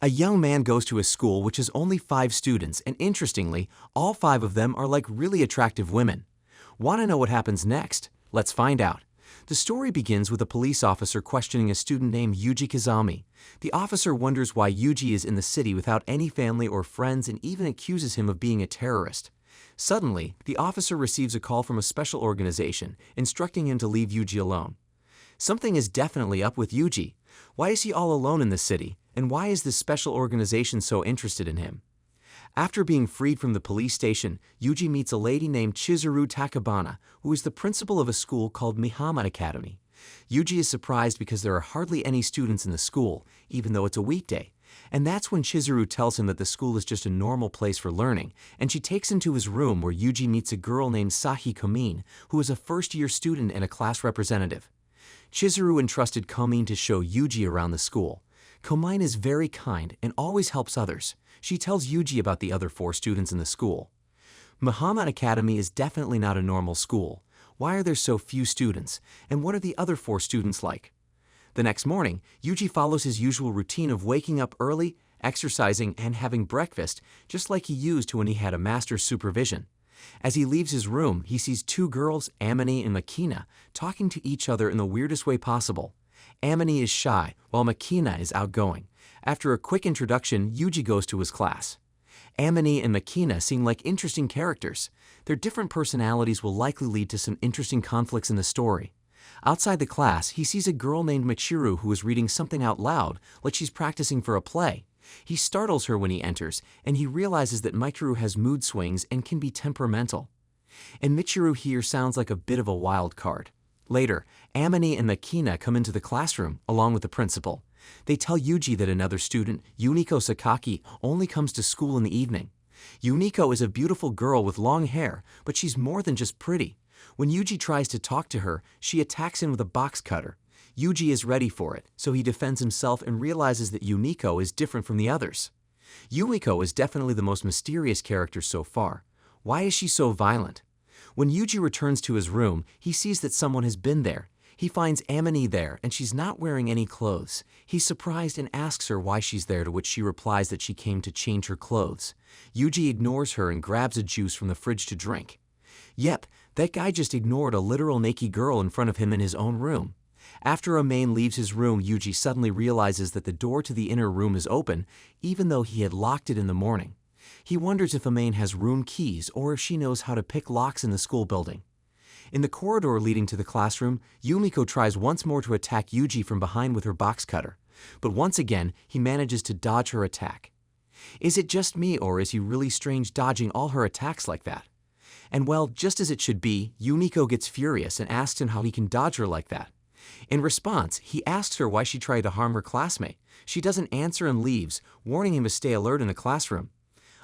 A young man goes to a school which has only 5 students, and interestingly, all 5 of them are like really attractive women. Want to know what happens next? Let's find out. The story begins with a police officer questioning a student named Yuji Kazami. The officer wonders why Yuji is in the city without any family or friends and even accuses him of being a terrorist. Suddenly, the officer receives a call from a special organization, instructing him to leave Yuji alone. Something is definitely up with Yuji. Why is he all alone in the city, and why is this special organization so interested in him? After being freed from the police station, Yuji meets a lady named Chizuru Takabana, who is the principal of a school called Manhwa Academy. Yuji is surprised because there are hardly any students in the school, even though it's a weekday. And that's when Chizuru tells him that the school is just a normal place for learning, and she takes him to his room where Yuji meets a girl named Sahi Komin, who is a first-year student and a class representative. Chizuru entrusted Komin to show Yuji around the school. Komin is very kind and always helps others. She tells Yuji about the other 4 students in the school. Manhwa Academy is definitely not a normal school. Why are there so few students, and what are the other 4 students like? The next morning, Yuji follows his usual routine of waking up early, exercising, and having breakfast, just like he used to when he had a master's supervision. As he leaves his room, he sees 2 girls, Amine and Makina, talking to each other in the weirdest way possible. Amine is shy, while Makina is outgoing. After a quick introduction, Yuji goes to his class. Amine and Makina seem like interesting characters. Their different personalities will likely lead to some interesting conflicts in the story. Outside the class, he sees a girl named Michiru who is reading something out loud, like she's practicing for a play. He startles her when he enters, and he realizes that Michiru has mood swings and can be temperamental. And Michiru here sounds like a bit of a wild card. Later, Amine and Makina come into the classroom, along with the principal. They tell Yuji that another student, Yuniko Sakaki, only comes to school in the evening. Yuniko is a beautiful girl with long hair, but she's more than just pretty. When Yuji tries to talk to her, she attacks him with a box cutter. Yuji is ready for it, so he defends himself and realizes that Yuniko is different from the others. Yumiko is definitely the most mysterious character so far. Why is she so violent? When Yuji returns to his room, he sees that someone has been there. He finds Amine there, and she's not wearing any clothes. He's surprised and asks her why she's there, to which she replies that she came to change her clothes. Yuji ignores her and grabs a juice from the fridge to drink. Yep, that guy just ignored a literal naked girl in front of him in his own room. After Amine leaves his room, Yuji suddenly realizes that the door to the inner room is open, even though he had locked it in the morning. He wonders if Amine has room keys or if she knows how to pick locks in the school building. In the corridor leading to the classroom, Yumiko tries once more to attack Yuji from behind with her box cutter, but once again he manages to dodge her attack. Is it just me, or is he really strange dodging all her attacks like that? And well, just as it should be, Yumiko gets furious and asks him how he can dodge her like that. In response, he asks her why she tried to harm her classmate. She doesn't answer and leaves, warning him to stay alert in the classroom.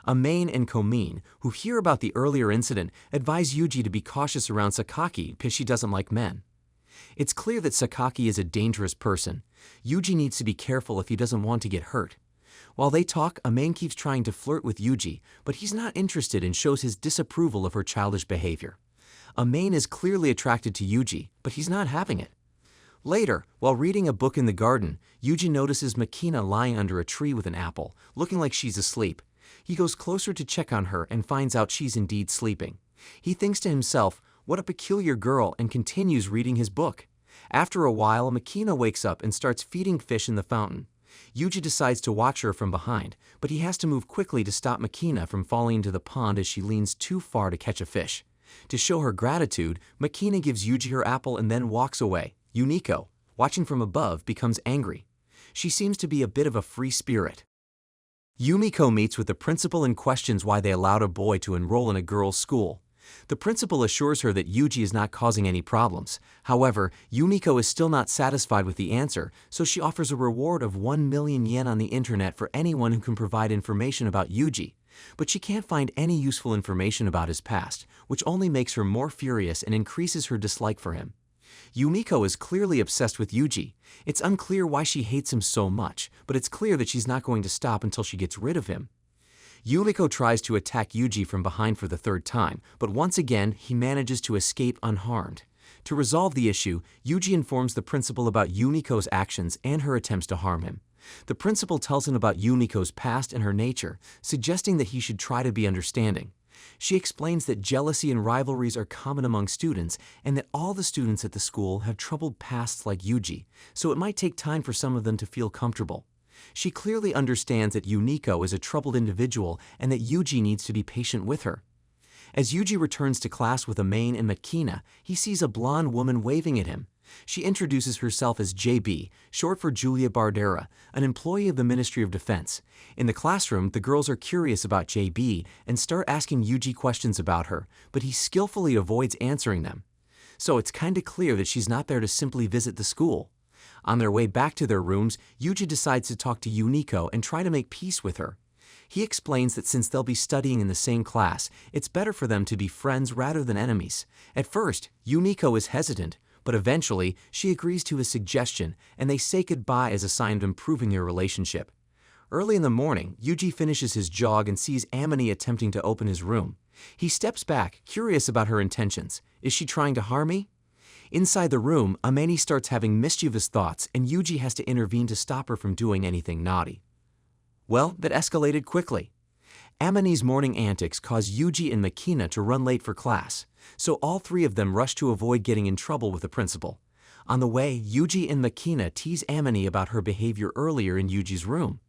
Amine and Komin, who hear about the earlier incident, advise Yuji to be cautious around Sakaki because she doesn't like men. It's clear that Sakaki is a dangerous person. Yuji needs to be careful if he doesn't want to get hurt. While they talk, Amine keeps trying to flirt with Yuji, but he's not interested and shows his disapproval of her childish behavior. Amine is clearly attracted to Yuji, but he's not having it. Later, while reading a book in the garden, Yuji notices Makina lying under a tree with an apple, looking like she's asleep. He goes closer to check on her and finds out she's indeed sleeping. He thinks to himself, what a peculiar girl, and continues reading his book. After a while, Makina wakes up and starts feeding fish in the fountain. Yuji decides to watch her from behind, but he has to move quickly to stop Makina from falling into the pond as she leans too far to catch a fish. To show her gratitude, Makina gives Yuji her apple and then walks away. Yuniko, watching from above, becomes angry. She seems to be a bit of a free spirit. Yumiko meets with the principal and questions why they allowed a boy to enroll in a girls' school. The principal assures her that Yuji is not causing any problems. However, Yumiko is still not satisfied with the answer, so she offers a reward of 1 million yen on the internet for anyone who can provide information about Yuji. But she can't find any useful information about his past, which only makes her more furious and increases her dislike for him. Yumiko is clearly obsessed with Yuji. It's unclear why she hates him so much, but it's clear that she's not going to stop until she gets rid of him. Yumiko tries to attack Yuji from behind for the 3rd time, but once again, he manages to escape unharmed. To resolve the issue, Yuji informs the principal about Yumiko's actions and her attempts to harm him. The principal tells him about Yumiko's past and her nature, suggesting that he should try to be understanding. She explains that jealousy and rivalries are common among students and that all the students at the school have troubled pasts like Yuji, so it might take time for some of them to feel comfortable. She clearly understands that Yumiko is a troubled individual and that Yuji needs to be patient with her. As Yuji returns to class with Amain and Makina, he sees a blonde woman waving at him. She introduces herself as JB, short for Julia Bardera, an employee of the Ministry of Defense. In the classroom, the girls are curious about JB and start asking Yuji questions about her, but he skillfully avoids answering them. So it's kinda clear that she's not there to simply visit the school. On their way back to their rooms, Yuji decides to talk to Yumiko and try to make peace with her. He explains that since they'll be studying in the same class, it's better for them to be friends rather than enemies. At first, Yumiko is hesitant, but eventually, she agrees to his suggestion, and they say goodbye as a sign of improving their relationship. Early in the morning, Yuji finishes his jog and sees Amani attempting to open his room. He steps back, curious about her intentions. Is she trying to harm me? Inside the room, Amani starts having mischievous thoughts, and Yuji has to intervene to stop her from doing anything naughty. Well, that escalated quickly. Amani's morning antics cause Yuji and Makina to run late for class, so all three of them rush to avoid getting in trouble with the principal. On the way, Yuji and Makina tease Amani about her behavior earlier in Yuji's room.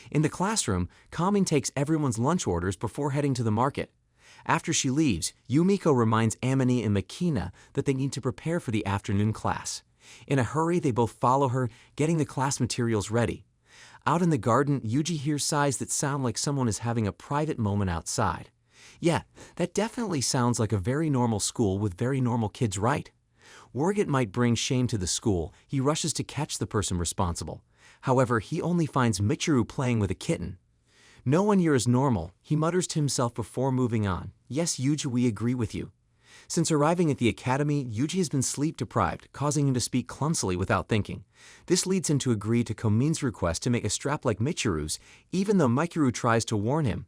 In the classroom, Kamin takes everyone's lunch orders before heading to the market. After she leaves, Yumiko reminds Amani and Makina that they need to prepare for the afternoon class. In a hurry, they both follow her, getting the class materials ready. Out in the garden, Yuji hears sighs that sound like someone is having a private moment outside. Yeah, that definitely sounds like a very normal school with very normal kids, right? Worried it might bring shame to the school, he rushes to catch the person responsible. However, he only finds Michiru playing with a kitten. No one here is normal, he mutters to himself before moving on. Yes, Yuji, we agree with you. Since arriving at the academy, Yuji has been sleep-deprived, causing him to speak clumsily without thinking. This leads him to agree to Komin's request to make a strap like Michiru's, even though Michiru tries to warn him.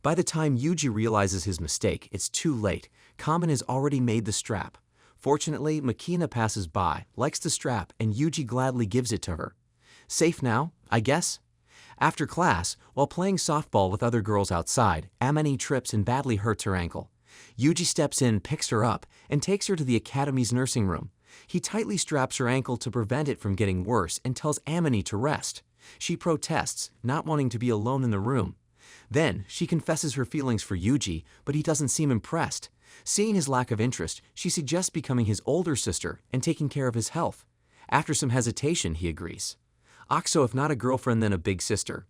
By the time Yuji realizes his mistake, it's too late. Komin has already made the strap. Fortunately, Makina passes by, likes the strap, and Yuji gladly gives it to her. Safe now, I guess? After class, while playing softball with other girls outside, Amani trips and badly hurts her ankle. Yuji steps in, picks her up, and takes her to the academy's nursing room. He tightly straps her ankle to prevent it from getting worse and tells Amani to rest. She protests, not wanting to be alone in the room. Then, she confesses her feelings for Yuji, but he doesn't seem impressed. Seeing his lack of interest, she suggests becoming his older sister and taking care of his health. After some hesitation, he agrees. Akso, if not a girlfriend, then a big sister.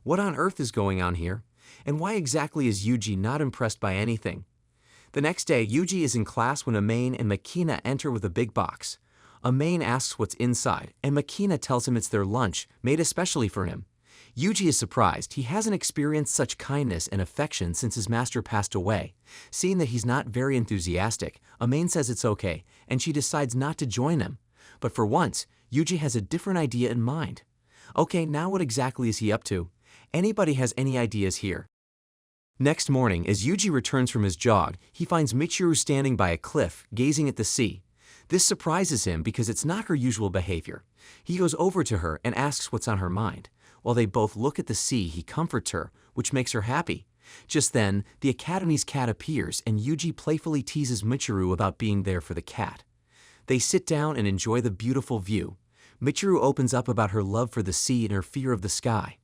What on earth is going on here? And why exactly is Yuji not impressed by anything? The next day, Yuji is in class when Amain and Makina enter with a big box. Amain asks what's inside, and Makina tells him it's their lunch, made especially for him. Yuji is surprised. He hasn't experienced such kindness and affection since his master passed away. Seeing that he's not very enthusiastic, Amain says it's okay, and she decides not to join him. But for once, Yuji has a different idea in mind. Okay, now what exactly is he up to? Anybody has any ideas here? Next morning, as Yuji returns from his jog, he finds Michiru standing by a cliff, gazing at the sea. This surprises him because it's not her usual behavior. He goes over to her and asks what's on her mind. While they both look at the sea, he comforts her, which makes her happy. Just then, the academy's cat appears, and Yuji playfully teases Michiru about being there for the cat. They sit down and enjoy the beautiful view. Michiru opens up about her love for the sea and her fear of the sky.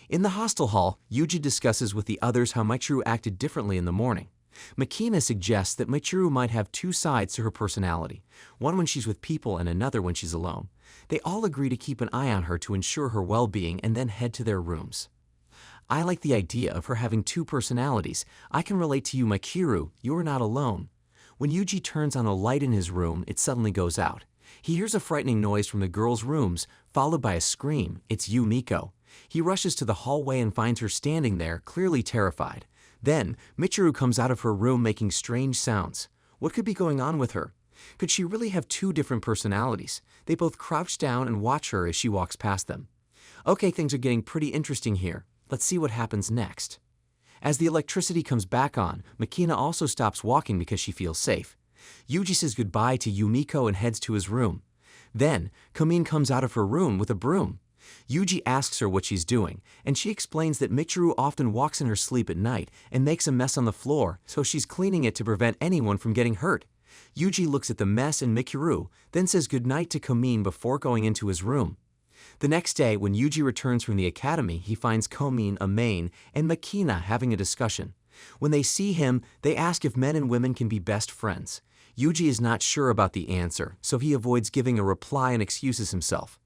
In the hostel hall, Yuji discusses with the others how Michiru acted differently in the morning. Makina suggests that Michiru might have two sides to her personality, one when she's with people and another when she's alone. They all agree to keep an eye on her to ensure her well-being and then head to their rooms. I like the idea of her having two personalities. I can relate to you, Michiru. You are not alone. When Yuji turns on a light in his room, it suddenly goes out. He hears a frightening noise from the girls' rooms, followed by a scream. It's Yumiko. He rushes to the hallway and finds her standing there, clearly terrified. Then, Michiru comes out of her room making strange sounds. What could be going on with her? Could she really have two different personalities? They both crouch down and watch her as she walks past them. Okay, things are getting pretty interesting here. Let's see what happens next. As the electricity comes back on, Makina also stops walking because she feels safe. Yuji says goodbye to Yumiko and heads to his room. Then, Komin comes out of her room with a broom. Yuji asks her what she's doing, and she explains that Michiru often walks in her sleep at night and makes a mess on the floor, so she's cleaning it to prevent anyone from getting hurt. Yuji looks at the mess and Michiru, then says goodnight to Komin before going into his room. The next day, when Yuji returns from the academy, he finds Komin, Amain, and Makina having a discussion. When they see him, they ask if men and women can be best friends. Yuji is not sure about the answer, so he avoids giving a reply and excuses himself.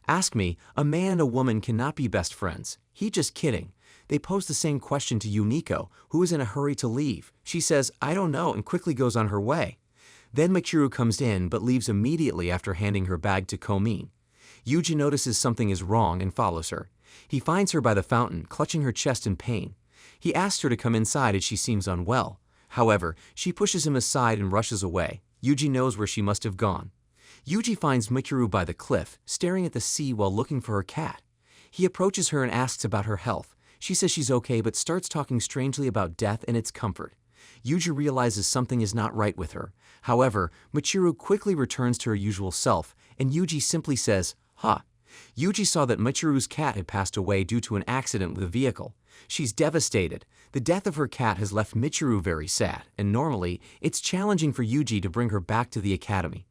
Ask me, a man and a woman cannot be best friends. He just kidding. They pose the same question to Yumiko, who is in a hurry to leave. She says, I don't know, and quickly goes on her way. Then Michiru comes in but leaves immediately after handing her bag to Komin. Yuji notices something is wrong and follows her. He finds her by the fountain, clutching her chest in pain. He asks her to come inside as she seems unwell. However, she pushes him aside and rushes away. Yuji knows where she must have gone. Yuji finds Michiru by the cliff, staring at the sea while looking for her cat. He approaches her and asks about her health. She says she's okay but starts talking strangely about death and its comfort. Yuji realizes something is not right with her. However, Michiru quickly returns to her usual self, and Yuji simply says, "Ha." Yuji saw that Michiru's cat had passed away due to an accident with a vehicle. She's devastated. The death of her cat has left Michiru very sad, and normally, it's challenging for Yuji to bring her back to the academy.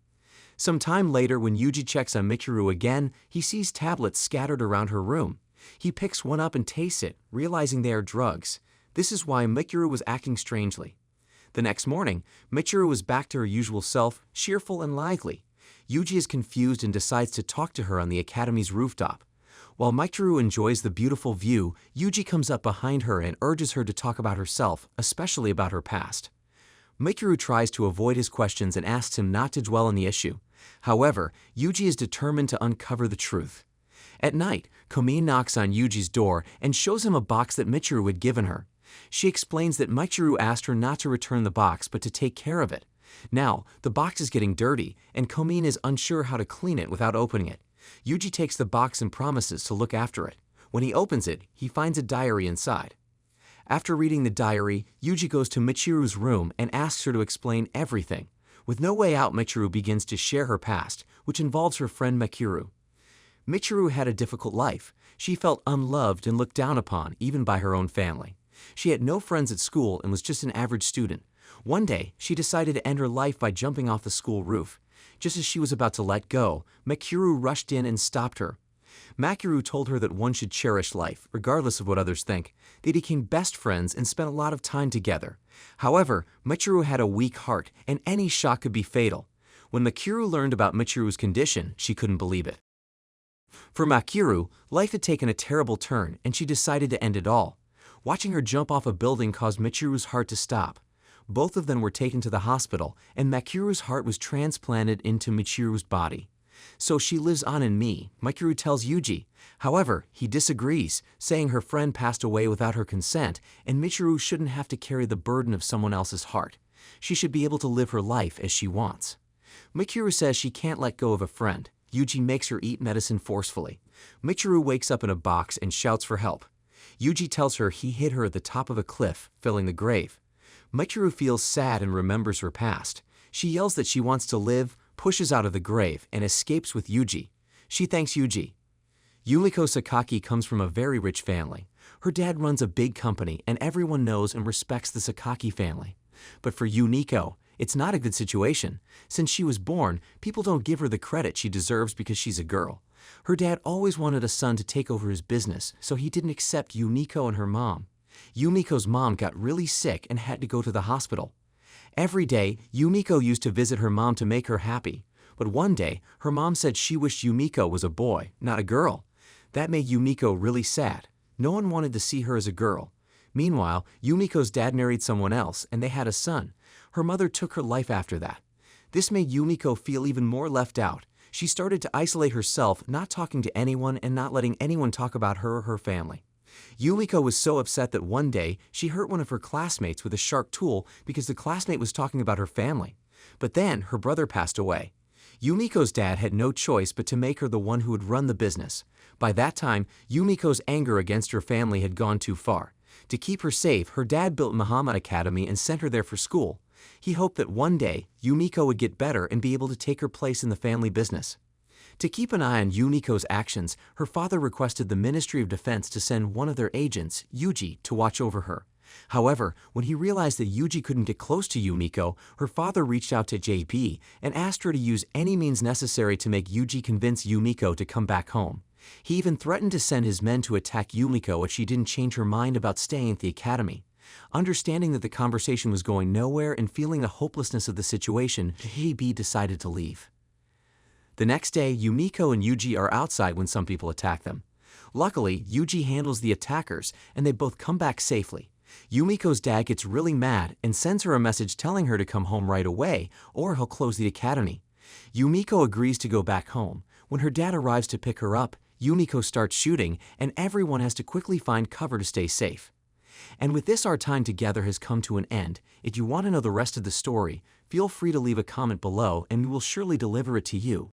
Some time later, when Yuji checks on Michiru again, he sees tablets scattered around her room. He picks one up and tastes it, realizing they are drugs. This is why Michiru was acting strangely. The next morning, Michiru is back to her usual self, cheerful and lively. Yuji is confused and decides to talk to her on the academy's rooftop. While Michiru enjoys the beautiful view, Yuji comes up behind her and urges her to talk about herself, especially about her past. Michiru tries to avoid his questions and asks him not to dwell on the issue. However, Yuji is determined to uncover the truth. At night, Komi knocks on Yuji's door and shows him a box that Michiru had given her. She explains that Michiru asked her not to return the box but to take care of it. Now, the box is getting dirty, and Komin is unsure how to clean it without opening it. Yuji takes the box and promises to look after it. When he opens it, he finds a diary inside. After reading the diary, Yuji goes to Michiru's room and asks her to explain everything. With no way out, Michiru begins to share her past, which involves her friend Michiru. Michiru had a difficult life. She felt unloved and looked down upon, even by her own family. She had no friends at school and was just an average student. One day, she decided to end her life by jumping off the school roof. Just as she was about to let go, Michiru rushed in and stopped her. Michiru told her that one should cherish life, regardless of what others think. They became best friends and spent a lot of time together. However, Michiru had a weak heart, and any shock could be fatal. When Michiru learned about Michiru's condition, she couldn't believe it. For Michiru, life had taken a terrible turn, and she decided to end it all. Watching her jump off a building caused Michiru's heart to stop. Both of them were taken to the hospital, and Michiru's heart was transplanted into Michiru's body. So she lives on in me, Michiru tells Yuji. However, he disagrees, saying her friend passed away without her consent, and Michiru shouldn't have to carry the burden of someone else's heart. She should be able to live her life as she wants. Michiru says she can't let go of a friend. Yuji makes her eat medicine forcefully. Michiru wakes up in a box and shouts for help. Yuji tells her he hid her at the top of a cliff, filling the grave. Michiru feels sad and remembers her past. She yells that she wants to live, pushes out of the grave, and escapes with Yuji. She thanks Yuji. Yumiko Sakaki comes from a very rich family. Her dad runs a big company, and everyone knows and respects the Sakaki family. But for Yumiko, it's not a good situation. Since she was born, people don't give her the credit she deserves because she's a girl. Her dad always wanted a son to take over his business, so he didn't accept Yumiko and her mom. Yumiko's mom got really sick and had to go to the hospital. Every day, Yumiko used to visit her mom to make her happy. But one day, her mom said she wished Yumiko was a boy, not a girl. That made Yumiko really sad. No one wanted to see her as a girl. Meanwhile, Yumiko's dad married someone else, and they had a son. Her mother took her life after that. This made Yumiko feel even more left out. She started to isolate herself, not talking to anyone and not letting anyone talk about her or her family. Yumiko was so upset that one day, she hurt one of her classmates with a sharp tool because the classmate was talking about her family. But then, her brother passed away. Yumiko's dad had no choice but to make her the one who would run the business. By that time, Yumiko's anger against her family had gone too far. To keep her safe, her dad built Manhwa Academy and sent her there for school. He hoped that one day, Yumiko would get better and be able to take her place in the family business. To keep an eye on Yumiko's actions, her father requested the Ministry of Defense to send one of their agents, Yuji, to watch over her. However, when he realized that Yuji couldn't get close to Yumiko, her father reached out to JP and asked her to use any means necessary to make Yuji convince Yumiko to come back home. He even threatened to send his men to attack Yumiko if she didn't change her mind about staying at the academy. Understanding that the conversation was going nowhere and feeling the hopelessness of the situation, JB decided to leave. The next day, Yumiko and Yuji are outside when some people attack them. Luckily, Yuji handles the attackers, and they both come back safely. Yumiko's dad gets really mad and sends her a message telling her to come home right away, or he'll close the academy. Yumiko agrees to go back home. When her dad arrives to pick her up, Yumiko starts shooting, and everyone has to quickly find cover to stay safe. And with this, our time together has come to an end. If you want to know the rest of the story, feel free to leave a comment below and we will surely deliver it to you.